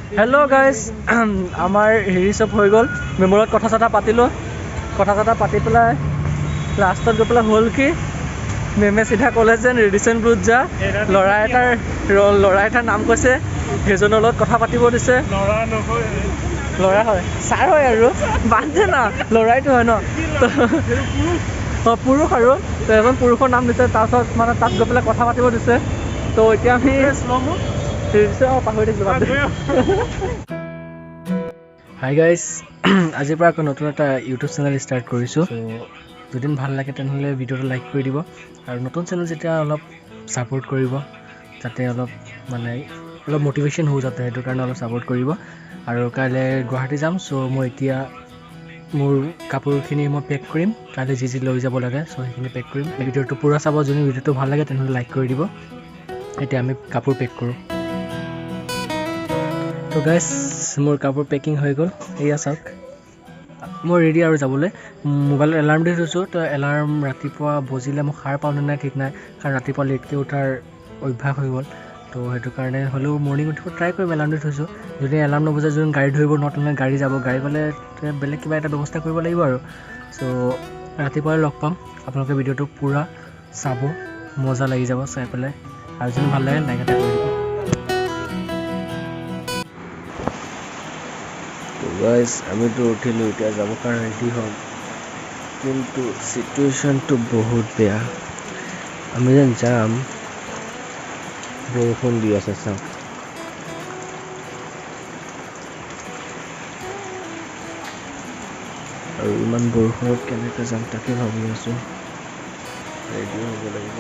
Hello guys आमार हेरी सब हो गल मेमोरत कथा चथा पातिलो कथा चथा पाति पेलाय लास्टत गई पेलाय हल कि मेमे सीधा कले जेन रेडिसन ब्रुत जा लड़ा एटार नाम कैसे हेजনৰ লগত कथा पातिब दिसे लड़ा है सार है आरो बांधे ना लड़ाईটো है न पुरुष और एजन पुरुषर नाम दिसे तारছত माने ताक गई पेलाय कथा पातिब दिसे तो এতিয়া আমি हाई गाइस आज नतुन एटा यूट्यूब चेनेल स्टार्ट करिसो जदिन ভাল লাগে তেনহলে ভিডিওটো লাইক কৰি দিব আৰু নতুন চেনেল যেটা অলপ সাপোৰ্ট কৰিব যাতে অলপ মানে অলপ মোটিভেশন হৈ যাতে হেতু কাৰণে অলপ সাপোৰ্ট কৰিব আৰু কাইলে গুৱাহাটী যাম সো মই এতিয়া মোৰ কাপোৰখিনি মই পেক কৰিম কাইলে যি লৈ যাব লাগে সো সেইখিনি পেক কৰিম ভিডিওটো পুৰা চাব যদি ভিডিওটো ভাল লাগে তেনহলে লাইক কৰি দিব এতিয়া আমি কাপোৰ পেক কৰো তো গাইস মোৰ কাপোৰ পেকিং হৈ গল এয়া চাওক মই ৰেডি আৰু যাবলৈ মোবাইল এলাৰ্ম দি থৈছো তো এলাৰ্ম ৰাতিপুৱা বজিলে মই খাৰ পাউনে নাই ঠিক নাই কাৰণ ৰাতিপুৱা লেটকে উঠাৰ অভ্যাস হৈ গল তো হেতু কাৰণে হলো মৰ্নিং উঠিব ট্ৰাই কৰিম এলাৰ্ম দি থৈছো যদি এলাৰ্ম নবজে যদি গাড়ী ধৰিব নতুন গাড়ী যাব গাড়ী গলে বেলেগ কিবা এটা ব্যৱস্থা কৰিব লাগিব আৰু সো ৰাতিপুৱা লগ পাম আপোনালোকে ভিডিওটো পুৰা চাব মজা লাগি যাব চাই পেলাই আৰু যদি ভাল লাগে লাইক এটা কৰি দিব गाइस আমি তো উঠিলো এতিয়া যাব কাৰণে ৰেডি হম কিন্তু সিচুৱেশনটো বহুত বেয়া আমি যেন যাম বৰষুণ দি আছে চাওক আৰু ইমান বৰষুণত কেনেকৈ যাম তাকে ভাবি আছো ৰেডি হ'ব লাগিব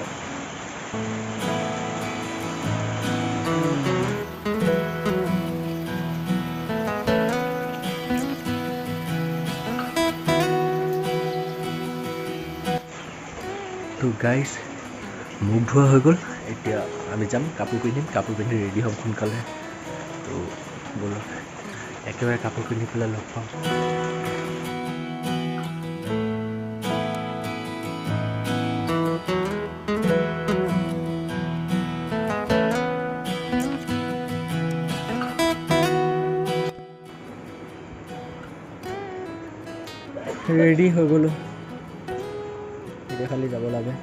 तो गाइस मुख धुआ हो गल এতিয়া আমি যাম কাপোৰ পিন্ধি ৰেডি হম সোনকালে তো বলো একেবাৰে কাপোৰ পিন্ধি পেলাই লগ পাম ৰেডি হৈ গলো खाली যাব লাগে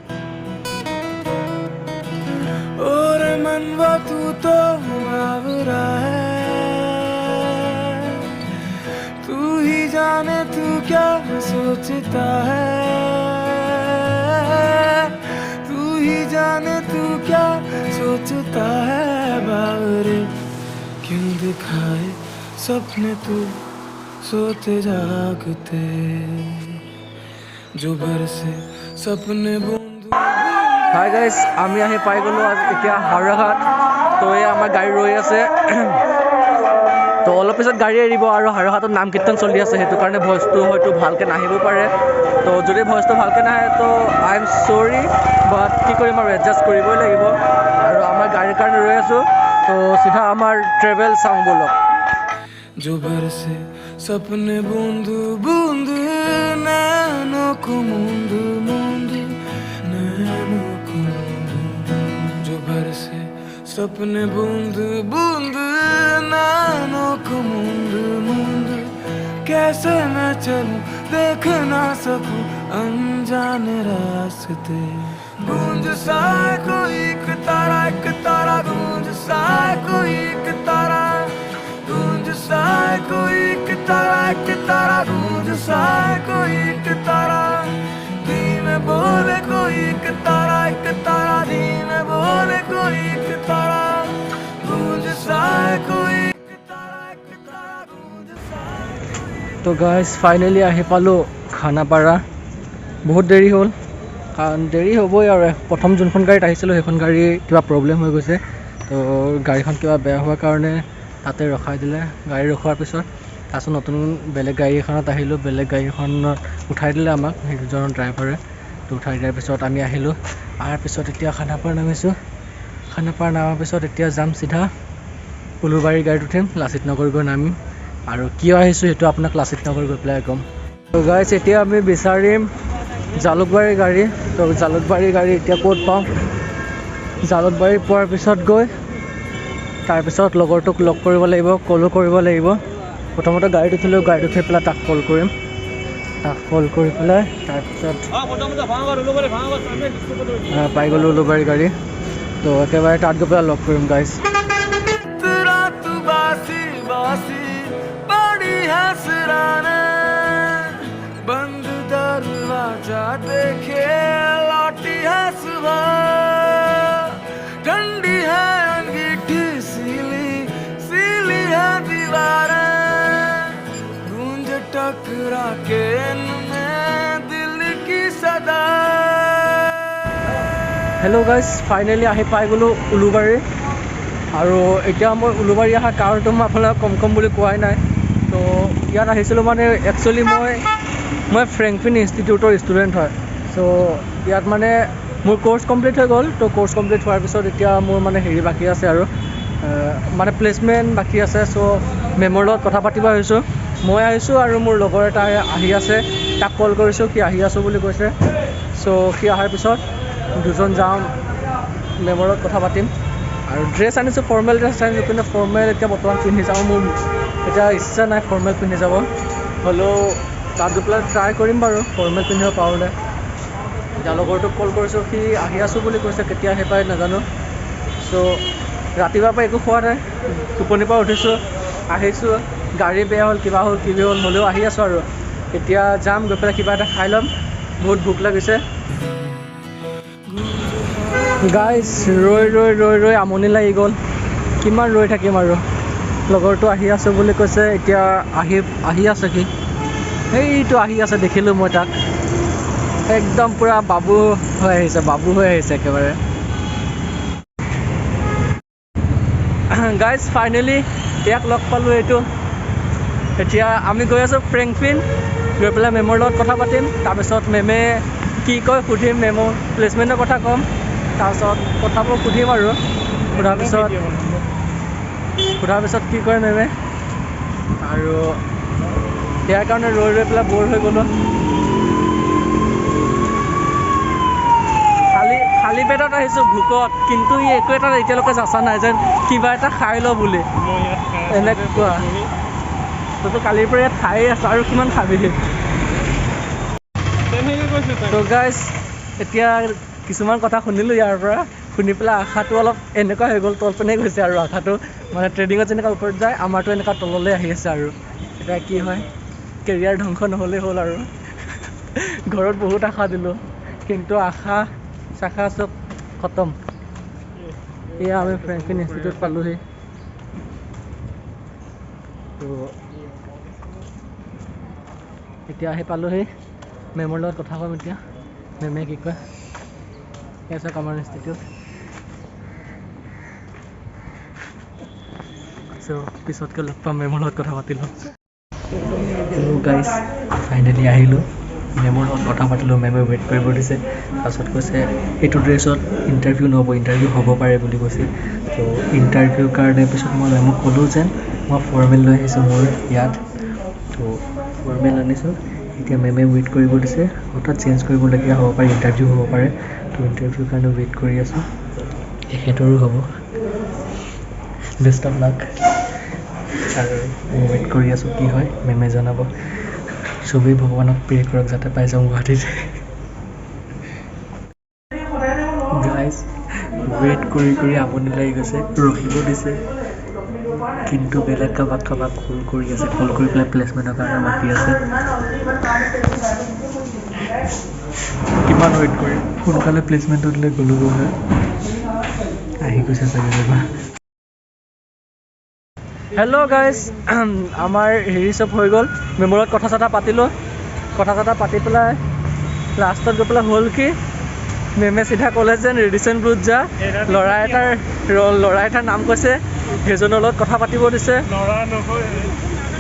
और मनवा तू तो बावरा है तू ही जाने तू क्या सोचता है तू ही जाने तू क्या सोचता है बावरे क्यों दिखाए सपने तू सोते जागते जो बरसे सपने बूंद हाय गाइस আমি আহি পাই গলো এতিয়া হাওৰাঘাট তো এই আমাৰ গাড়ী ৰৈ আছে তো অলপ পিছত গাড়ী এৰিব আৰু হাওৰাঘাটত নাম কীৰ্তন চলি আছে হেতু কাৰণে ভয়েসটো হয়তো ভালকে নাহিব পাৰে তো যদি ভয়েসটো ভালকে নাহে তো আই এম সৰি বাট কি কৰিম আৰু এডজাস্ট কৰিবই লাগিব আৰু আমাৰ গাড়ীৰ কাৰণে ৰৈ আছো তো সিধা আমাৰ ট্ৰেভেল চাওঁ বলক जो बरसे सपने बूंद बूंद नैनों को मूंद मूंद नैनों को मूंद जो बरसे सपने बूंद बूंद नैनों को मूंद मूंद कैसे मैं चलूं देख ना सकूं अनजाने रास्ते गूंज सा कोई एक तारा गूंज सा कोई एक तारा गूंज सा कोई एक तारा गूंज सा कोई एक तारा धीमे बोले कोई एक तारा धीमे बोले कोई एक तारा गूंज सा कोई एक तारा गूंज सा तो गाइस फाइनली আহি পালো খানাপাৰা বহুত দেৰি হ'ল কাৰণ দেৰি হ'বই আৰু প্ৰথম যোনখন গাড়ীত আহিছিলোঁ সেইখন গাড়ী কিবা প্ৰব্লেম হৈ গৈছে তো গাড়ীখন কিবা বেয়া হোৱাৰ কাৰণে তাতে ৰখাই দিলে গাড়ী ৰখোৱাৰ পিছত তাৰপিছত নতুন বেলেগ গাড়ী এখনত আহিলোঁ বেলেগ গাড়ী এখনত উঠাই দিলে আমাক সেইজন ড্ৰাইভাৰে তো উঠাই দিয়াৰ পিছত আমি আহিলোঁ আহাৰ পিছত এতিয়া খানাপাৰা নামিছোঁ খানাপাৰা নামাৰ পিছত এতিয়া যাম চিধা উলুবাৰী গাড়ীত উঠিম লাচিত নগৰ গৈ নামিম আৰু কিয় আহিছোঁ সেইটো আপোনাক লাচিত নগৰ গৈ পেলাই ক'ম তো গাইছ এতিয়া আমি বিচাৰিম জালুকবাৰী গাড়ী তো জালুকবাৰী গাড়ী এতিয়া ক'ত পাওঁ জালুকবাৰী পোৱাৰ পিছত গৈ তাৰপিছত লগৰটোক লগ কৰিব লাগিব, কলো কৰিব লাগিব। প্ৰথমতে গাড়ীত উঠিলোঁ, গাড়ীত উঠি পেলাই তাক কল কৰিম। তাক কল কৰি পেলাই তাৰপিছত পাই গ'লোঁ উলুবাৰী গাড়ী। তো একেবাৰে তাত গৈ পেলাই লগ কৰিম গাইজ। रात बासी बासी बड़ी हसराने बंद दरवाजा देखे लौटी है सुबह ठंडी है अंगीठी सीली सीली है दीवारें गूंज टकरा के इनमें दिल की सदा। হেল্ল' গাইজ, ফাইনেলি আহি পাই গ'লোঁ উলুবাৰী। আৰু এতিয়া মই উলুবাৰী অহা কাৰণটো মই আপোনাক কম বুলি কোৱাই নাই। তো ইয়াত আহিছিলোঁ মানে একচুৱেলি মই ফ্ৰেংকফিন ইনষ্টিটিউটৰ ষ্টুডেণ্ট হয়। চ' ইয়াত মানে মোৰ কোৰ্চ কমপ্লিট হৈ গ'ল। তো কোৰ্চ কমপ্লিট হোৱাৰ পিছত এতিয়া মোৰ মানে হেৰি বাকী আছে আৰু মানে প্লেচমেণ্ট বাকী আছে। চ' মেমৰ লগত কথা পাতিব আহিছোঁ। মই আহিছোঁ আৰু মোৰ লগৰ এটা আহি আছে, তাক কল কৰিছোঁ, সি আহি আছোঁ বুলি কৈছে। চ' সি অহাৰ পিছত দুজন যাম, মেমৰ লগত কথা পাতিম। আৰু ড্ৰেছ আনিছোঁ, ফৰ্মেল ড্ৰেছ আনিছোঁ, কিন্তু ফৰ্মেল এতিয়া বৰ্তমান পিন্ধি যাওঁ, মোৰ এতিয়া ইচ্ছা নাই ফৰ্মেল পিন্ধি যাব। হ'লেও তাত গৈ পেলাই ট্ৰাই কৰিম বাৰু ফৰ্মেল পিন্ধিব পাৰোঁনে। এতিয়া লগৰটোক কল কৰিছোঁ, সি আহি আছোঁ বুলি কৈছে, কেতিয়া আহি পায় নাজানো। চ' ৰাতিপুৱাৰ পৰা একো খোৱা নাই, টোপনিৰ পৰা উঠিছোঁ, আহিছোঁ, গাড়ী বেয়া হ'ল, কিবা হ'ল, হ'লেও আহি আছোঁ আৰু। এতিয়া যাম, গৈ পেলাই কিবা এটা খাই ল'ম, বহুত ভোক লাগিছে। গাইজ ৰৈ আমনি লাগি গ'ল, কিমান ৰৈ থাকিম আৰু। লগৰটো আহি আছোঁ বুলি কৈছে, এতিয়া আহি আছে সি, সেইটো আহি আছে, দেখিলোঁ মই তাক। একদম পূৰা বাবু হৈ আহিছে একেবাৰে। গাইজ ফাইনেলি ইয়াক লগ পালোঁ এইটো। এতিয়া আমি গৈ আছোঁ ফ্ৰেংকফিন, গৈ পেলাই মেমৰ লগত কথা পাতিম। তাৰপিছত মেমে কি কয় সুধিম, মেমৰ প্লেচমেণ্টৰ কথা ক'ম। তাৰপিছত কথাবোৰ সুধিম আৰু সোধাৰ পিছত কি কৰে মেমে। আৰু ইয়াৰ কাৰণে ৰৈ পেলাই ব'ৰ হৈ গ'লোঁ। খালী পেটত আহিছোঁ, ভোকত, কিন্তু একো এটা এতিয়ালৈকে জাচা নাই যেন কিবা এটা খাই ল বুলি এনেকুৱা। তইতো কালিৰ পৰা ইয়াত খায়ে আছ আৰু কিমান খাবি। তো গাইজ এতিয়া কিছুমান কথা শুনিলোঁ ইয়াৰ পৰা, শুনি পেলাই আশাটো অলপ এনেকুৱা হৈ গ'ল, তলপিনে গৈছে আৰু আশাটো মানে ট্ৰেডিঙত যেনেকুৱা ওপৰত যায়, আমাৰতো এনেকুৱা তললৈ আহি আছে আৰু। এতিয়া কি হয়, কেৰিয়াৰ ধ্বংস নহ'লেই হ'ল আৰু। ঘৰত বহুত আশা দিলোঁ, কিন্তু আশা চব খতম। এয়া আমি ফ্ৰেংকফিন ইনষ্টিটিউট পালোঁহি। তো এতিয়া আহি পালোঁহি, মেমৰ লগত কথা ক'ম এতিয়া, মেমে কি কয়। এয়া আমাৰ ইনষ্টিটিউট। চ' পিছতকৈ লগ পাম, মেমৰ লগত কথা পাতি ল'ম। গাইজ ফাইনেলি আহিলোঁ, মেমৰ লগত কথা পাতিলোঁ, মেমে ৱেইট কৰিব দিছে। তাৰপাছত কৈছে এইটো ড্ৰেছত ইণ্টাৰভিউ নহ'ব, ইণ্টাৰভিউ হ'ব পাৰে বুলি কৈছে। তো ইণ্টাৰভিউৰ কাৰণে পিছত মই মেমক ক'লোঁ যেন মই ফৰ্মেল লৈ আহিছোঁ মোৰ ইয়াত। তো ফৰ্মেল আনিছোঁ, এতিয়া মেমে ৱেইট কৰিব দিছে, হঠাৎ চেঞ্জ কৰিবলগীয়া হ'ব পাৰে, ইণ্টাৰভিউ হ'ব পাৰে। তো ইণ্টাৰভিউৰ কাৰণে ৱেইট কৰি আছোঁ, এখেতৰো হ'ব। Best of luck. আৰু ৱেইট কৰি আছোঁ কি হয়, মেমে জনাব। চবেই ভগৱানক প্ৰে কৰক যাতে পাই যাওঁ গুৱাহাটীত। গাইজ ৱেইট কৰি আমনি লাগি গৈছে, ৰখিব দিছে, কিন্তু বেলেগ কাবাক কল কৰি আছে, কল কৰি পেলাই প্লেচমেণ্টৰ কাৰণে মাতি আছে। কিমান ৱেইট কৰিম, সোনকালে প্লেচমেণ্টত দিলে গ'লোঁ হয়। আহি গৈছে চাগে ৰ'বা। হেল্ল' গাইজ, আমাৰ হেৰি চব হৈ গ'ল, মেমৰ লগত কথা চথা পাতিলোঁ, পাতি পেলাই লাষ্টত গৈ পেলাই হ'ল কি, মেমে চিধা ক'লে যেন ৰেডিচন ব্লুত যা, ল'ৰা এটাৰ নাম কৈছে, সেইজনৰ লগত কথা পাতিব দিছে।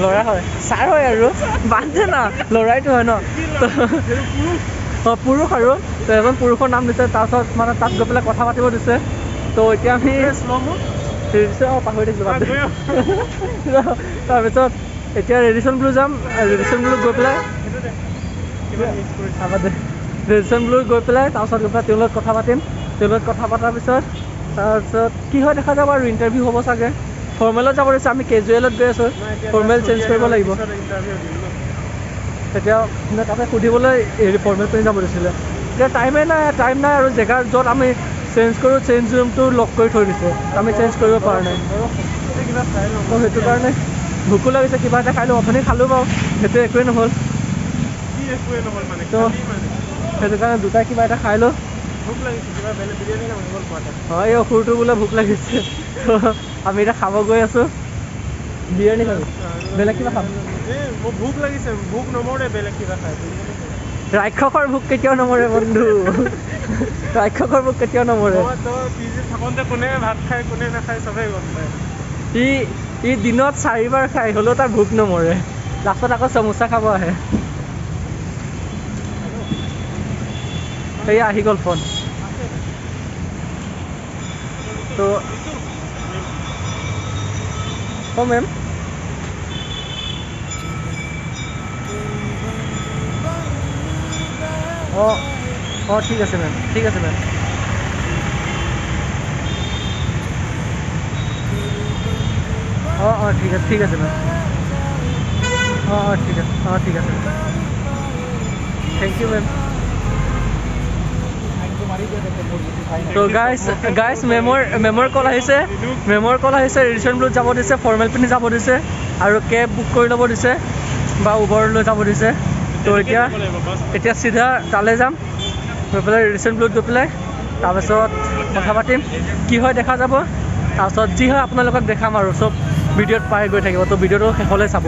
ল'ৰা হয়, ছাৰ হয় আৰু বান্ধে না, ল'ৰাইটো হয় ন, পুৰুষ আৰু এজন পুৰুষৰ নাম দিছে। তাৰপিছত মানে তাত গৈ পেলাই কথা পাতিব দিছে। তো এতিয়া আমি পাহৰি থাকিলোঁ। তাৰপিছত এতিয়া ৰেডিচন ব্লু যাম, ৰেডিচন ব্লুত গৈ পেলাই তাৰপিছত গৈ পেলাই তেওঁৰ লগত কথা পাতিম। তেওঁৰ লগত কথা পতাৰ পিছত তাৰপিছত কি হয় দেখা যাব আৰু ইণ্টাৰভিউ হ'ব চাগে ফৰ্মেলত যাব দিছে আমি কেজুৱেলত গৈ আছোঁ ফৰ্মেল চেঞ্জ কৰিব লাগিব তেতিয়া তাতে সুধিবলৈ হেৰি ফৰ্মেল পিন্ধি যাব দিছিলে এতিয়া টাইম নাই আৰু জেগা য'ত আমি চেঞ্জ কৰোঁ চেঞ্জ ৰুমটো লক কৰি থৈ দিছে আমি চেঞ্জ কৰিব পৰা নাই তো সেইটো কাৰণে ভোকো লাগিছে কিবা এটা খাই লওঁ অথনি খালোঁ বাৰু সেইটো একোৱেই নহ'ল তো সেইটো কাৰণে দুটাই কিবা এটা খাই লওঁ হয় এই অসুৰটো বোলে ভোক লাগিছে আমি এতিয়া খাব গৈ আছোঁ বিৰিয়ানী খালোঁ বেলেগ কিবা খাম ভোক লাগিছে ভোক নমৰে বেলেগ কিবা খাই ৰাক্ষসৰ ভোক কেতিয়াও নমৰে বন্ধু ৰাক্ষসৰ ভোক কেতিয়াও নমৰে থাকোঁতে কোনে ভাত খায় কোনে নাখায় চবেই গম পায় ই দিনত 4বাৰ খাই হ'লেও তাৰ ভোক নমৰে লাষ্টত আকৌ চমোচা খাব আহে সেয়া আহি গ'ল ফোন তো মেম অঁ ঠিক আছে মেম ঠিক আছে মেম অঁ ঠিক আছে মেম ঠিক আছে থেংক ইউ মেম তো গাইজ মেমৰ কল আহিছে ৰেডিশ্যন ব্লুত যাব দিছে ফৰ্মেল পিন্ধি যাব দিছে আৰু কেব বুক কৰি ল'ব দিছে বা উবৰ লৈ যাব দিছে তো এতিয়া চিধা তালৈ যাম গৈ পেলাই ৰেডিশ্যন ব্লুত গৈ পেলাই তাৰপাছত কথা পাতিম কি হয় দেখা যাব তাৰপাছত যি হয় আপোনালোকক দেখাম আৰু চব ভিডিঅ'ত পাই গৈ থাকিব তো ভিডিঅ'টো শেষলৈ চাব